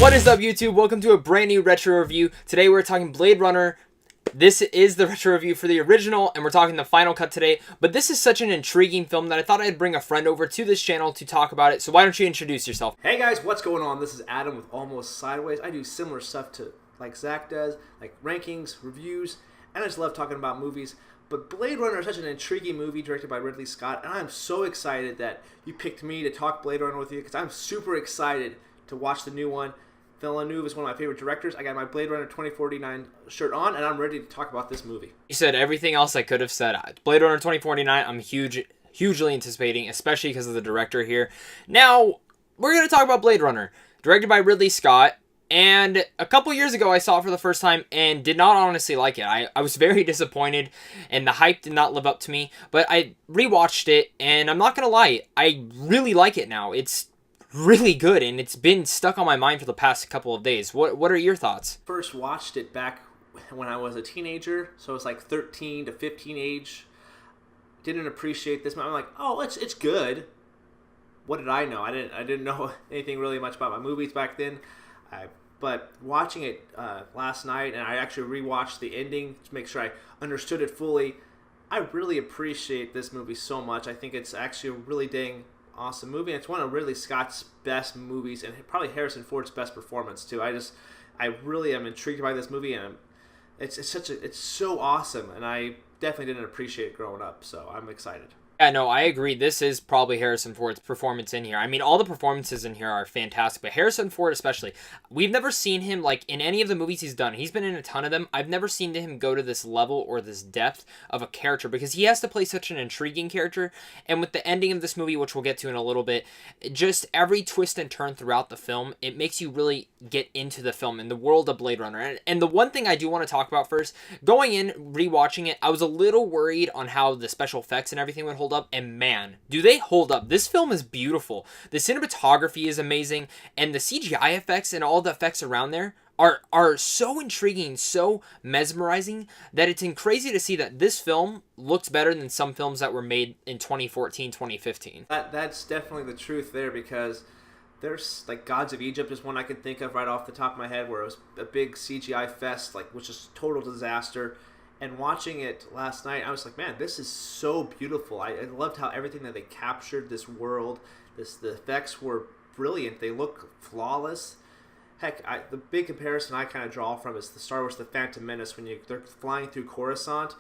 What is up, YouTube? Welcome to a brand new retro review. Today we're talking Blade Runner. This is the retro review for the original, and we're talking the final cut today. But this is such an intriguing film that I thought I'd bring a friend over to this channel to talk about it. So why don't you introduce yourself? Hey guys, what's going on? This is Adam with Almost Sideways. I do similar stuff to like Zach does, like rankings, reviews, and I just love talking about movies. But Blade Runner is such an intriguing movie directed by Ridley Scott, and I'm so excited that you picked me to talk Blade Runner with you because I'm super excited to watch the new one. Villeneuve is one of my favorite directors. I got my Blade Runner 2049 shirt on, and I'm ready to talk about this movie. You said everything else I could have said. Blade Runner 2049, I'm hugely anticipating, especially because of the director here. Now, we're going to talk about Blade Runner, directed by Ridley Scott. And a couple years ago, I saw it for the first time and did not honestly like it. I was very disappointed, and the hype did not live up to me. But I rewatched it, and I'm not going to lie, I really like it now. It's really good, and it's been stuck on my mind for the past couple of days. What are your thoughts? First watched it back when I was a teenager, so it's like 13 to 15 age. Didn't appreciate this. I'm like, oh, it's good. What did I know? I didn't know anything really much about my movies back then. But watching it last night, and I actually rewatched the ending to make sure I understood it fully. I really appreciate this movie so much. I think it's actually a really dang awesome movie. And it's one of Ridley Scott's best movies, and probably Harrison Ford's best performance too. I really am intrigued by this movie, and it's so awesome. And I definitely didn't appreciate it growing up, so I'm excited. Yeah, no, I agree. This is probably Harrison Ford's performance in here. I mean, all the performances in here are fantastic, but Harrison Ford especially. We've never seen him, like, in any of the movies he's done. He's been in a ton of them. I've never seen him go to this level or this depth of a character because he has to play such an intriguing character. And with the ending of this movie, which we'll get to in a little bit, just every twist and turn throughout the film, it makes you really get into the film and the world of Blade Runner. And the one thing I do want to talk about first, going in, rewatching it, I was a little worried on how the special effects and everything would hold up, and man, do they hold up. This film is beautiful. The cinematography is amazing, and the CGI effects and all the effects around there are so intriguing, so mesmerizing, that it's crazy to see that this film looks better than some films that were made in 2014, 2015. That's definitely the truth there, because there's like Gods of Egypt is one I can think of right off the top of my head, where it was a big CGI fest, like, which is total disaster. And watching it last night, I was like, man, this is so beautiful. I loved how everything that they captured, this world, the effects were brilliant. They look flawless. Heck, the big comparison I kind of draw from is the Star Wars The Phantom Menace, when they're flying through Coruscant.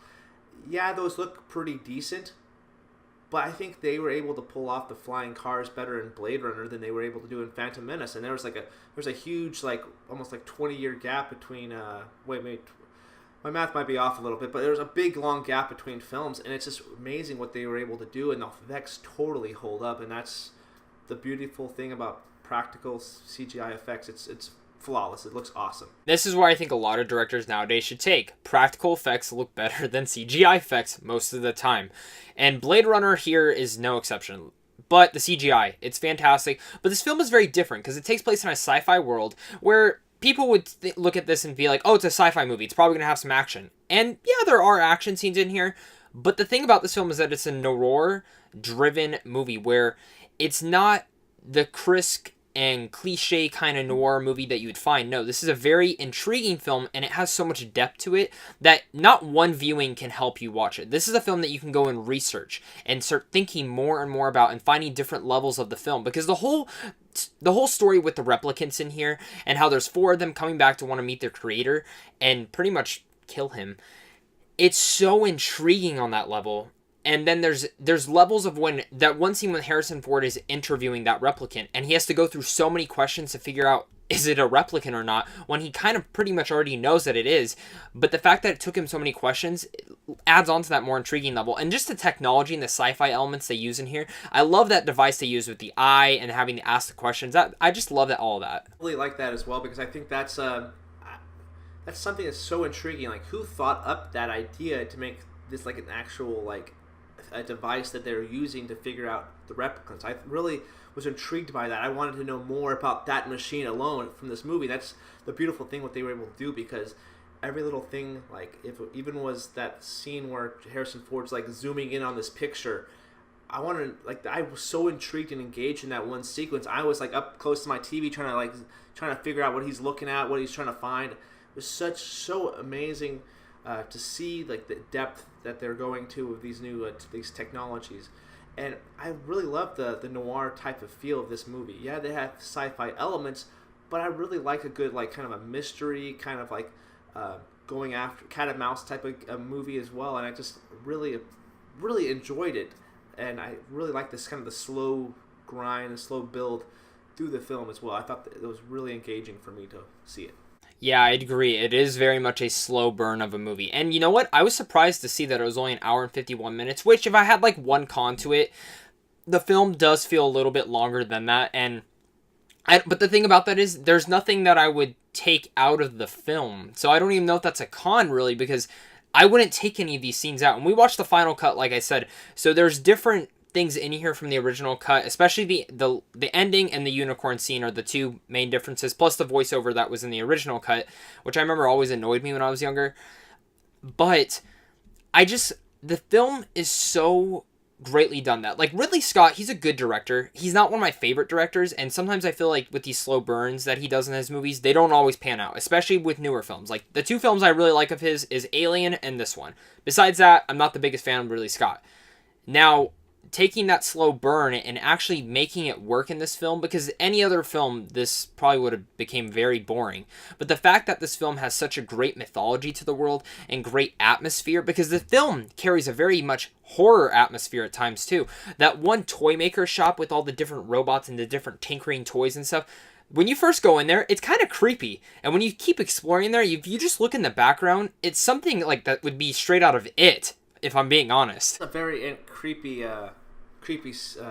Yeah, those look pretty decent, but I think they were able to pull off the flying cars better in Blade Runner than they were able to do in Phantom Menace. And there's a huge, like, almost like 20-year gap between my math might be off a little bit, but there's a big, long gap between films, and it's just amazing what they were able to do, and the effects totally hold up, and that's the beautiful thing about practical CGI effects. It's flawless. It looks awesome. This is where I think a lot of directors nowadays should take. Practical effects look better than CGI effects most of the time, and Blade Runner here is no exception. But the CGI, it's fantastic, but this film is very different because it takes place in a sci-fi world where people would look at this and be like, oh, it's a sci-fi movie. It's probably going to have some action. And yeah, there are action scenes in here. But the thing about this film is that it's a noir-driven movie where it's not the crisp and cliche kind of noir movie that you would find. No, this is a very intriguing film, and it has so much depth to it that not one viewing can help you watch it. This is a film that you can go and research and start thinking more and more about and finding different levels of the film, because the whole story with the replicants in here and how there's 4 of them coming back to want to meet their creator and pretty much kill him, it's so intriguing on that level. And then there's levels of when that one scene when Harrison Ford is interviewing that replicant, and he has to go through so many questions to figure out, is it a replicant or not, when he kind of pretty much already knows that it is. But the fact that it took him so many questions adds on to that more intriguing level. And just the technology and the sci-fi elements they use in here. I love that device they use with the eye and having to ask the questions. I just love all of that. I really like that as well, because I think that's something that's so intriguing. Like, who thought up that idea to make this like an actual, like, a device that they're using to figure out the replicants? I really was intrigued by that. I wanted to know more about that machine alone from this movie. That's the beautiful thing what they were able to do, because every little thing, like if it even was that scene where Harrison Ford's like zooming in on this picture, I wanted like I was so intrigued and engaged in that one sequence. I was like up close to my TV trying to figure out what he's looking at, what he's trying to find. It was so amazing to see like the depth that they're going to with these new these technologies. And I really love the noir type of feel of this movie. Yeah, they have sci-fi elements, but I really like a good like kind of a mystery, kind of like going after cat and mouse type of movie as well. And I just really enjoyed it, and I really like this kind of the slow grind and slow build through the film as well. I thought that it was really engaging for me to see it. Yeah, I'd agree. It is very much a slow burn of a movie. And you know what? I was surprised to see that it was only an hour and 51 minutes, which if I had like one con to it, the film does feel a little bit longer than that. But the thing about that is there's nothing that I would take out of the film. So I don't even know if that's a con really, because I wouldn't take any of these scenes out. And we watched the final cut, like I said. So there's different things in here from the original cut, especially the ending and the unicorn scene are the two main differences, plus the voiceover that was in the original cut, which I remember always annoyed me when I was younger. But the film is so greatly done that. Like Ridley Scott, he's a good director. He's not one of my favorite directors, and sometimes I feel like with these slow burns that he does in his movies, they don't always pan out, especially with newer films. Like the two films I really like of his is Alien and this one. Besides that, I'm not the biggest fan of Ridley Scott. Now, taking that slow burn and actually making it work in this film, because any other film this probably would have became very boring, but the fact that this film has such a great mythology to the world and great atmosphere, because the film carries a very much horror atmosphere at times too. That one toy maker shop with all the different robots and the different tinkering toys and stuff, when you first go in there, it's kind of creepy. And when you keep exploring there, if you just look in the background, it's something like that would be straight out of It, if I'm being honest. It's a very creepy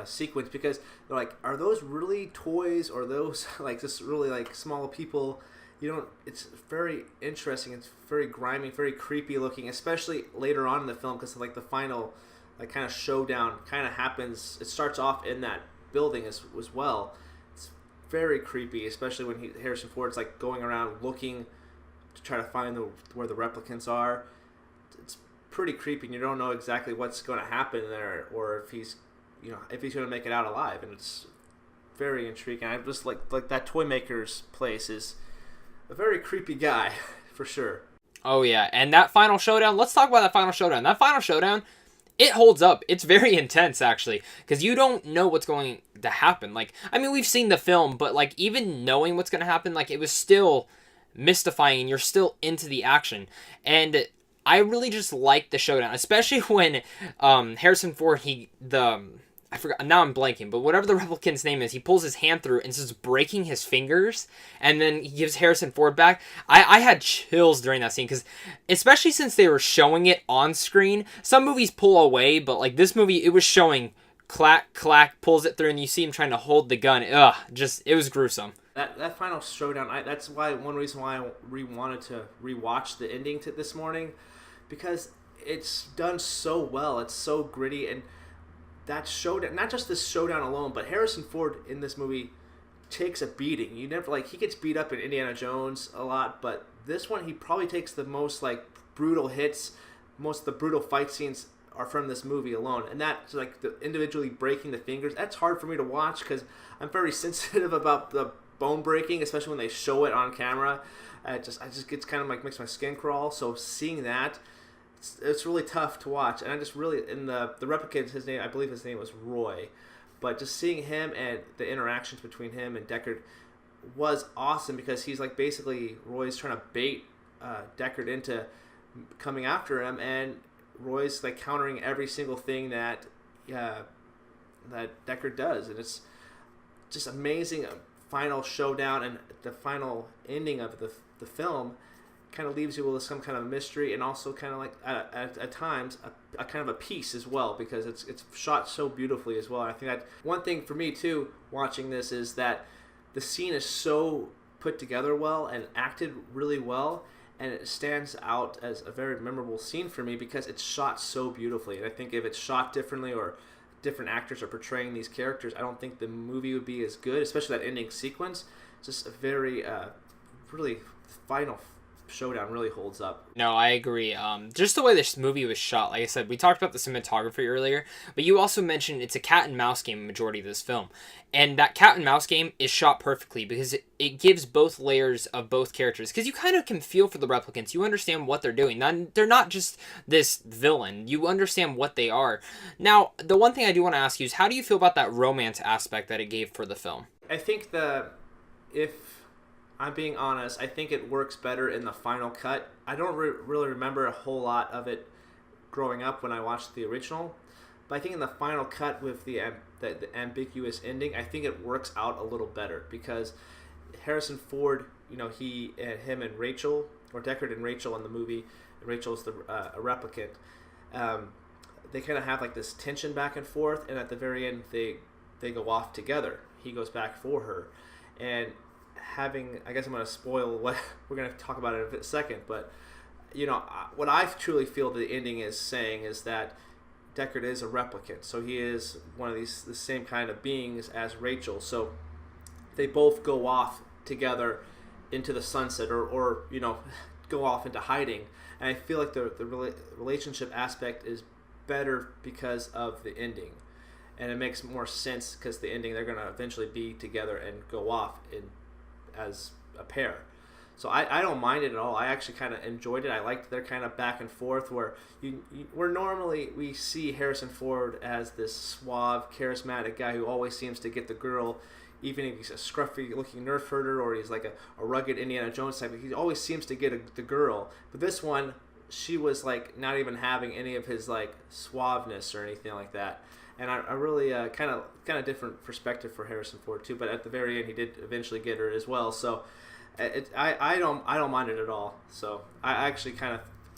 sequence, because they're like, are those really toys, or those like just really like small people? You don't. It's very interesting. It's very grimy, very creepy looking, especially later on in the film, because like the final like kind of showdown kind of happens. It starts off in that building as well. It's very creepy, especially when Harrison Ford's like going around looking to try to find where the replicants are. It's pretty creepy, and you don't know exactly what's going to happen there, or if he's going to make it out alive, and it's very intriguing. I just like that toy maker's place is a very creepy guy for sure. Oh yeah, and that final showdown, let's talk about that final showdown. That final showdown, it holds up. It's very intense actually, because you don't know what's going to happen. Like, I mean, we've seen the film, but like even knowing what's going to happen, like it was still mystifying, and you're still into the action. And I really just like the showdown, especially when Harrison Ford, I forgot, now I'm blanking, but whatever the replicant's name is, he pulls his hand through and starts breaking his fingers, and then he gives Harrison Ford back. I had chills during that scene, because especially since they were showing it on screen. Some movies pull away, but like this movie, it was showing clack, clack, pulls it through, and you see him trying to hold the gun. Ugh, it was gruesome. That final showdown, that's one reason why I wanted to rewatch the ending to this morning, because it's done so well. It's so gritty, and that showdown, not just this showdown alone, but Harrison Ford in this movie takes a beating. You never he gets beat up in Indiana Jones a lot, but this one he probably takes the most like brutal hits. Most of the brutal fight scenes are from this movie alone, and that's like the individually breaking the fingers. That's hard for me to watch because I'm very sensitive about the bone breaking, especially when they show it on camera. I just gets kind of like makes my skin crawl. So seeing that, it's really tough to watch, and I just really in the replicant, I believe his name was Roy, but just seeing him and the interactions between him and Deckard was awesome, because he's like basically Roy's trying to bait Deckard into coming after him, and Roy's like countering every single thing that Deckard does, and it's just amazing. Final showdown and the final ending of the film kind of leaves you with some kind of mystery, and also kind of like at times a kind of a peace as well, because it's shot so beautifully as well. And I think that one thing for me too watching this is that the scene is so put together well and acted really well, and it stands out as a very memorable scene for me because it's shot so beautifully. And I think if it's shot differently, or different actors are portraying these characters, I don't think the movie would be as good, especially that ending sequence. Just a very really final Showdown really holds up. No, I agree. Just the way this movie was shot, like I said, we talked about the cinematography earlier, but you also mentioned it's a cat and mouse game majority of this film. And that cat and mouse game is shot perfectly because it gives both layers of both characters. Because you kind of can feel for the replicants. You understand what they're doing. They're not just this villain. You understand what they are. Now, the one thing I do want to ask you is how do you feel about that romance aspect that it gave for the film? I think if I'm being honest, I think it works better in the final cut. I don't really remember a whole lot of it growing up when I watched the original, but I think in the final cut with the ambiguous ending, I think it works out a little better because Harrison Ford, him and Rachel, or Deckard and Rachel in the movie, and Rachel's a replicant. They kind of have like this tension back and forth, and at the very end, they go off together. He goes back for her, and I guess I'm going to spoil what we're going to talk about in a second, but what I truly feel the ending is saying is that Deckard is a replicant, so he is one of the same kind of beings as Rachel. So they both go off together into the sunset, or go off into hiding. And I feel like the relationship aspect is better because of the ending, and it makes more sense because the ending they're going to eventually be together and go off as a pair. So I don't mind it at all. I actually kind of enjoyed it. I liked their kind of back and forth where we see Harrison Ford as this suave, charismatic guy who always seems to get the girl, even if he's a scruffy-looking nerf herder or he's like a rugged Indiana Jones type. He always seems to get the girl. But this one, she was like not even having any of his like suaveness or anything like that. And I really kind of different perspective for Harrison Ford too. But at the very end, he did eventually get her as well. So I don't mind it at all. So I actually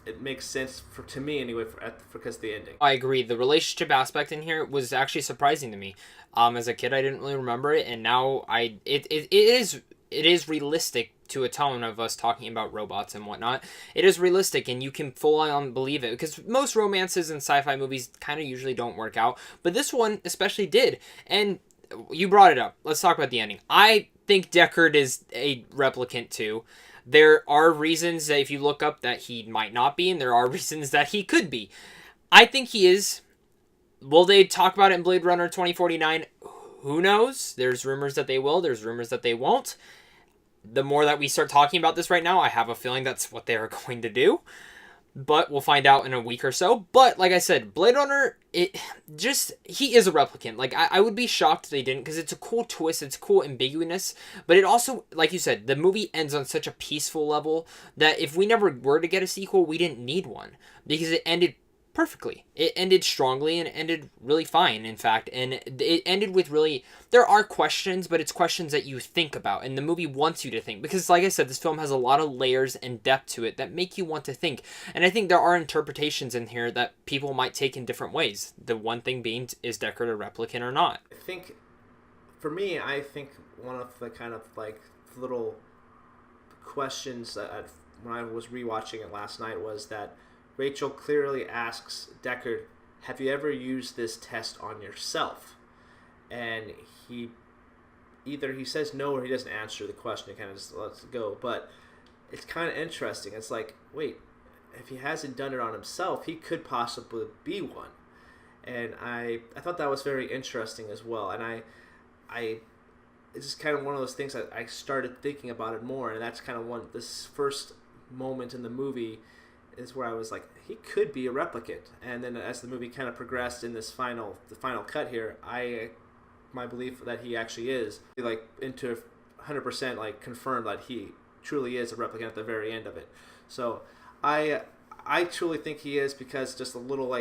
it makes sense to me anyway because of the ending. I agree. The relationship aspect in here was actually surprising to me. As a kid, I didn't really remember it, and now it is realistic to a tone of us talking about robots and whatnot. It is realistic, and you can full on believe it because most romances in sci-fi movies kind of usually don't work out, but this one especially did. And you brought it up. Let's talk about the ending. I think Deckard is a replicant too. There are reasons that if you look up that he might not be, and there are reasons that he could be. I think he is. Will they talk about it in Blade Runner 2049? Who knows? There's rumors that they will. There's rumors that they won't. The more that we start talking about this right now, I have a feeling that's what they are going to do. But we'll find out in a week or so. But like I said, Blade Runner, he is a replicant. Like I would be shocked if they didn't, because it's a cool twist, it's cool ambiguousness. But it also, like you said, the movie ends on such a peaceful level that if we never were to get a sequel, we didn't need one, because it ended perfectly. It ended strongly and ended really fine, in fact. And it ended with really, there are questions, but it's questions that you think about, and the movie wants you to think. Because, like I said, this film has a lot of layers and depth to it that make you want to think. And I think there are interpretations in here that people might take in different ways. The one thing being, is Deckard a replicant or not? I think, for me, one of the kind of like little questions that when I was rewatching it last night was that Rachel clearly asks Deckard, have you ever used this test on yourself? And he says no or he doesn't answer the question. He kind of just lets it go. But it's kind of interesting. It's like, wait, if he hasn't done it on himself, he could possibly be one. And I thought that was very interesting as well. And it's just kind of one of those things that I started thinking about it more. And that's kind of this first moment in the movie is where I was like, he could be a replicant. And then as the movie kind of progressed in the final cut here, my belief that he actually is, like, into 100% like confirmed that he truly is a replicant at the very end of it. So I truly think he is, because just little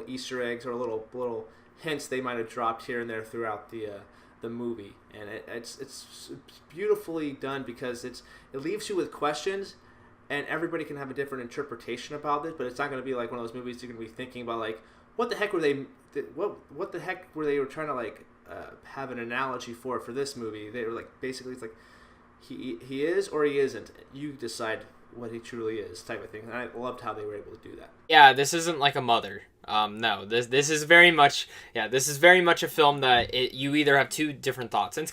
Easter eggs or little hints they might have dropped here and there throughout the movie, and it's beautifully done because it leaves you with questions. And everybody can have a different interpretation about this, but it's not going to be like one of those movies you're going to be thinking about, like, what the heck were they trying to like have an analogy for this movie? They were like, basically, it's like he is or he isn't. You decide what he truly is, type of thing. And I loved how they were able to do that. Yeah, this isn't like a Mother. No, this is very much a film that you either have two different thoughts. And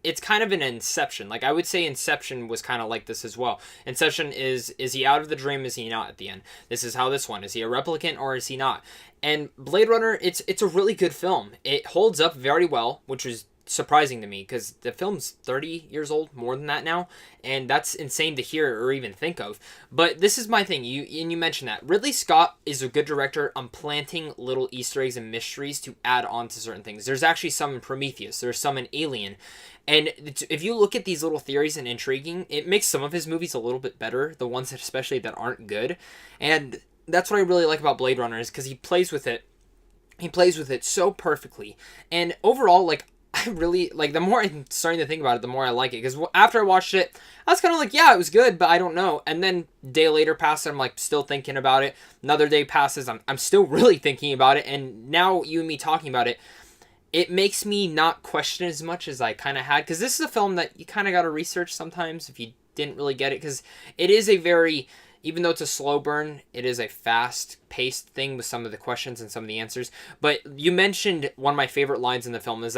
it's kind of an Inception. Like I would say Inception was kind of like this as well. Inception is he out of the dream, is he not at the end? This is how this one, is he a replicant or is he not? And Blade Runner, it's a really good film. It holds up very well, which was surprising to me because the film's 30 years old, more than that now, and that's insane to hear or even think of. But this is my thing. You mentioned that Ridley Scott is a good director on planting little Easter eggs and mysteries to add on to certain things. There's actually some in Prometheus. There's some in Alien. And if you look at these little theories and intriguing, it makes some of his movies a little bit better, the ones that especially that aren't good. And that's what I really like about Blade Runner, is because he plays with it. He plays with it so perfectly. And overall, like, I really, like, the more I'm starting to think about it, the more I like it. Because after I watched it, I was kind of like, yeah, it was good, but I don't know. And then a day later passes, I'm, like, still thinking about it. Another day passes, I'm still really thinking about it. And now you and me talking about it, it makes me not question as much as I kind of had. Because this is a film that you kind of got to research sometimes if you didn't really get it. Because it is a very... Even though it's a slow burn, it is a fast-paced thing with some of the questions and some of the answers. But you mentioned one of my favorite lines in the film is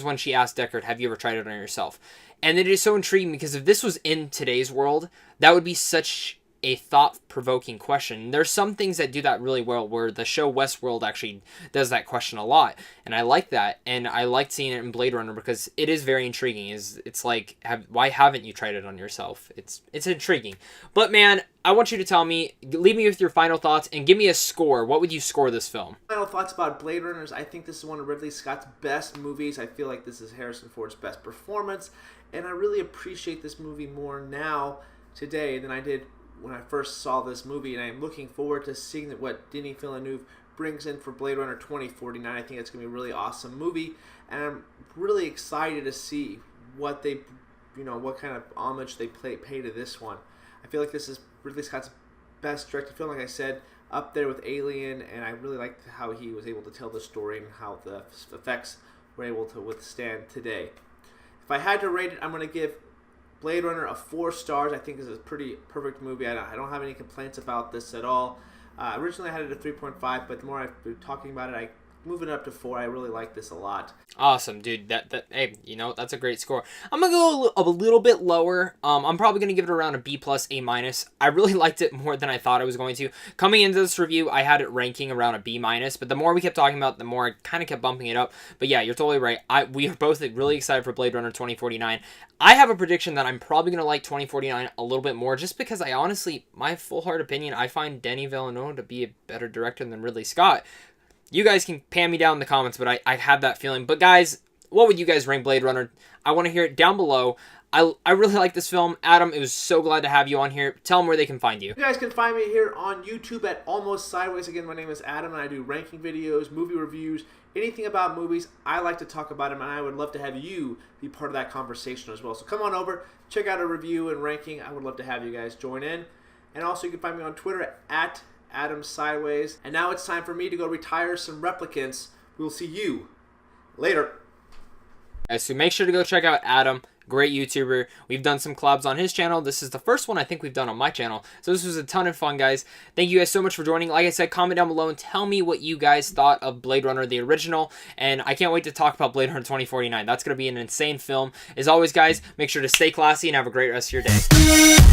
when she asked Deckard, have you ever tried it on yourself? And it is so intriguing because if this was in today's world, that would be such a thought-provoking question. There's some things that do that really well, where the show Westworld actually does that question a lot, and I like that, and I liked seeing it in Blade Runner because it is very intriguing. It's like, why haven't you tried it on yourself? It's intriguing. But man, I want you to tell me, leave me with your final thoughts, and give me a score. What would you score this film? Final thoughts about Blade Runners. I think this is one of Ridley Scott's best movies. I feel like this is Harrison Ford's best performance, and I really appreciate this movie more now, today, than I did when I first saw this movie, and I'm looking forward to seeing what Denis Villeneuve brings in for Blade Runner 2049. I think it's going to be a really awesome movie, and I'm really excited to see what they, what kind of homage they pay to this one. I feel like this is Ridley Scott's best directed film, like I said, up there with Alien, and I really liked how he was able to tell the story and how the effects were able to withstand today. If I had to rate it, I'm going to give Blade Runner a 4 stars. I think this is a pretty perfect movie. I don't have any complaints about this at all. Originally I had it at 3.5, but the more I've been talking about it, I moving it up to 4. I really like this a lot. Awesome, dude. Hey, that's a great score. I'm gonna go a little bit lower. I'm probably gonna give it around a B+, A-. I really liked it more than I thought I was going to. Coming into this review, I had it ranking around a B-, but the more we kept talking about it, the more I kind of kept bumping it up. But yeah, you're totally right. We are both really excited for Blade Runner 2049. I have a prediction that I'm probably gonna like 2049 a little bit more, just because I honestly, my full heart opinion, I find Denis Villeneuve to be a better director than Ridley Scott. You guys can pan me down in the comments, but I have that feeling. But guys, what would you guys rank Blade Runner? I want to hear it down below. I really like this film. Adam, it was so glad to have you on here. Tell them where they can find you. You guys can find me here on YouTube at Almost Sideways. Again, my name is Adam, and I do ranking videos, movie reviews, anything about movies. I like to talk about them, and I would love to have you be part of that conversation as well. So come on over, check out a review and ranking. I would love to have you guys join in. And also, you can find me on Twitter at Adam Sideways. And now it's time for me to go retire some replicants. We'll see you later. So make sure to go check out Adam. Great YouTuber. We've done some collabs on his channel. This is the first one I think we've done on my channel. So this was a ton of fun, guys. Thank you guys so much for joining. Like I said, comment down below and tell me what you guys thought of Blade Runner, the original. And I can't wait to talk about Blade Runner 2049. That's going to be an insane film. As always, guys, make sure to stay classy and have a great rest of your day.